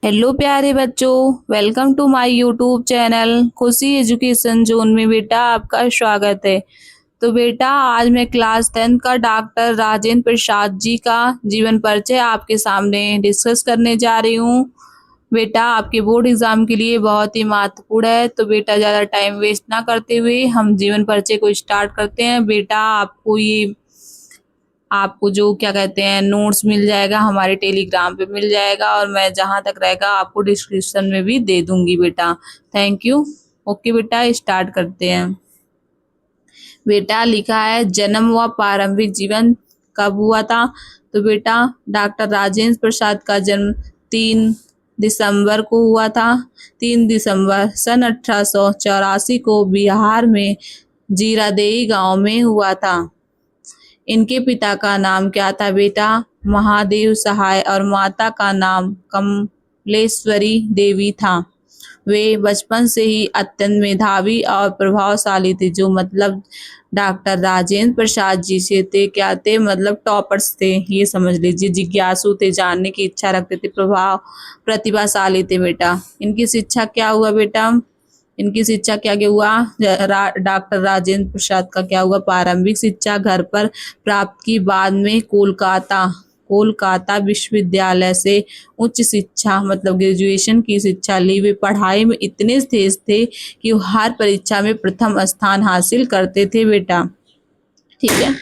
Hello प्यारे बच्चों, welcome to my YouTube channel Khushi education zone में बेटा आपका स्वागत है। तो बेटा आज मैं क्लास 10 का डॉक्टर राजेंद्र प्रसाद जी का जीवन परिचय आपके सामने डिस्कस करने जा रही हूँ। बेटा आपके बोर्ड एग्जाम के लिए बहुत ही महत्वपूर्ण है, तो बेटा ज़्यादा टाइम वेस्ट ना करते हुए हम जीवन परिचय को स्टार्ट करते हैं। बेटा आपको जो क्या कहते हैं नोट्स मिल जाएगा, हमारे टेलीग्राम पे मिल जाएगा, और मैं जहाँ तक रहेगा आपको डिस्क्रिप्शन में भी दे दूंगी बेटा। Thank you. ओके बेटा स्टार्ट करते हैं। बेटा लिखा है जन्म व प्रारंभिक जीवन कब हुआ था। तो बेटा डॉक्टर राजेंद्र प्रसाद का जन्म 3 दिसंबर को हुआ था। 3 दिसंबर सन 1884 को बिहार में जीरादेई गांव में हुआ था। इनके पिता का नाम क्या था बेटा? महादेव सहाय, और माता का नाम कमलेश्वरी देवी था। वे बचपन से ही अत्यंत मेधावी और प्रभावशाली थे, जो मतलब डॉक्टर राजेंद्र प्रसाद जी से थे क्या थे, मतलब टॉपर्स थे, ये समझ लीजिए। जिज्ञासु थे, जानने की इच्छा रखते थे, प्रतिभाशाली थे बेटा। इनकी शिक्षा क्या हुआ बेटा? इनकी शिक्षा क्या क्या हुआ? डॉक्टर राजेंद्र प्रसाद का क्या हुआ? प्रारंभिक शिक्षा घर पर प्राप्त की, बाद में कोलकाता विश्वविद्यालय से उच्च शिक्षा मतलब ग्रेजुएशन की शिक्षा ली। वे पढ़ाई में इतने तेज थे कि हर परीक्षा में प्रथम स्थान हासिल करते थे बेटा। ठीक है।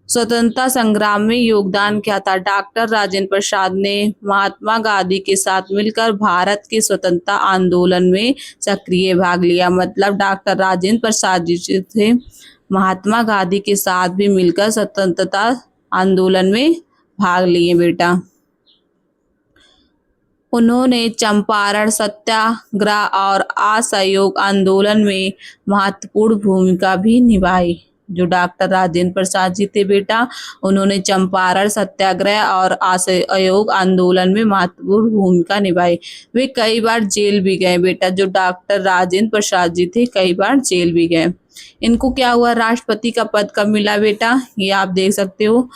स्वतंत्रता संग्राम में योगदान क्या था? डॉक्टर राजेंद्र प्रसाद ने महात्मा गांधी के साथ मिलकर भारत के स्वतंत्रता आंदोलन में सक्रिय भाग लिया। मतलब डॉक्टर राजेंद्र प्रसाद जी थे महात्मा गांधी के साथ भी मिलकर स्वतंत्रता आंदोलन में भाग लिए बेटा। उन्होंने चंपारण सत्याग्रह और असहयोग आंदोलन में महत्वपूर्ण भूमिका भी निभाई। जो डॉक्टर राजेंद्र प्रसाद जी थे बेटा, उन्होंने चंपारण सत्याग्रह और असहयोग आंदोलन में महत्वपूर्ण भूमिका निभाई। वे कई बार जेल भी गए बेटा। जो डॉक्टर राजेंद्र प्रसाद जी थे कई बार जेल भी गए। इनको क्या हुआ? राष्ट्रपति का पद कब मिला बेटा? ये आप देख सकते हो।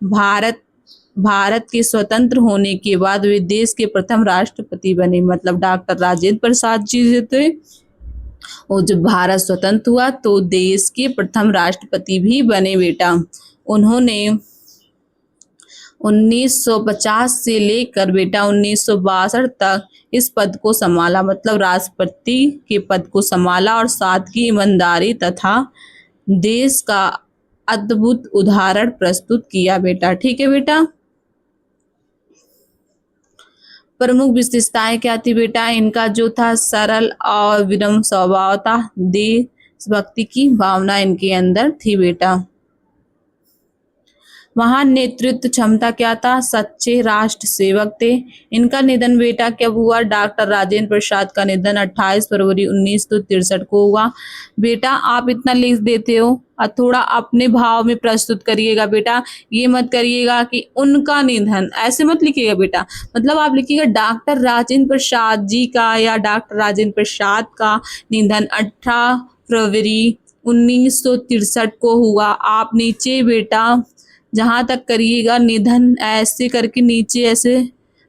भारत के स्वतंत्र होने के बाद वे देश के प्रथम राष्ट्रपति बने। मतलब डॉक्टर राजेंद्र प्रसाद जी थे, और जब भारत स्वतंत्र हुआ तो देश के प्रथम राष्ट्रपति भी बने बेटा। उन्होंने 1950 से लेकर बेटा 1962 तक इस पद को संभाला, मतलब राष्ट्रपति के पद को संभाला, और सादगी, ईमानदारी तथा देश का अद्भुत उदाहरण प्रस्तुत किया बेटा। ठीक है बेटा। प्रमुख विशेषताएं क्या थी बेटा? इनका जो था सरल और विनम्र स्वभाव था। देशभक्ति की भावना इनके अंदर थी बेटा। महान नेतृत्व क्षमता क्या था? सच्चे राष्ट्र सेवक थे। इनका निधन बेटा कब हुआ? डॉक्टर राजेंद्र प्रसाद का निधन 28 फरवरी 1963 को हुआ। बेटा आप इतना लिख देते हो और थोड़ा अपने भाव में प्रस्तुत करिएगा बेटा। ये मत करिएगा कि उनका निधन, ऐसे मत लिखिएगा बेटा। मतलब आप लिखिएगा डॉक्टर राजेंद्र प्रसाद जी का या डॉक्टर राजेंद्र प्रसाद का निधन 18 फरवरी 1963 को हुआ। आप नीचे बेटा जहां तक करिएगा निधन ऐसे करके नीचे ऐसे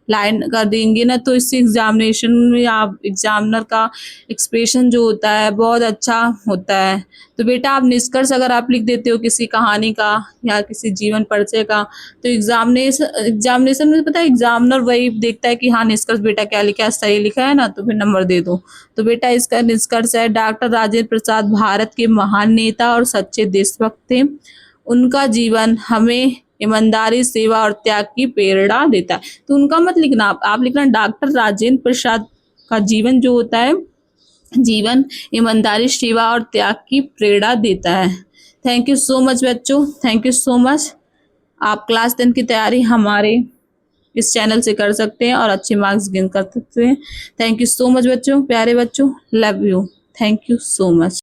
लाइन कर देंगे ना, तो इससे एग्जामिनेशन में आप एग्जामिनर का एक्सप्रेशन जो होता है बहुत अच्छा होता है। तो बेटा आप निष्कर्ष अगर आप लिख देते हो किसी कहानी का या किसी जीवन परिचय का, तो एग्जामिनेशन में पता है एग्जामिनर वही देखता है कि हाँ निष्कर्ष बेटा क्या लिखा है, सही लिखा है ना, तो फिर नंबर दे दो। तो बेटा इसका निष्कर्ष है डॉक्टर राजेंद्र प्रसाद भारत के महान नेता और सच्चे देशभक्त थे। उनका जीवन हमें ईमानदारी, सेवा और त्याग की प्रेरणा देता है। तो उनका मत लिखना, आप लिखना डॉक्टर राजेंद्र प्रसाद का जीवन जो होता है, जीवन ईमानदारी, सेवा और त्याग की प्रेरणा देता है। थैंक यू सो मच बच्चों, थैंक यू सो मच। आप क्लास 10 की तैयारी हमारे इस चैनल से कर सकते हैं और अच्छे मार्क्स गेन कर सकते हैं। थैंक यू सो मच बच्चों, प्यारे बच्चों, love you, thank you so much.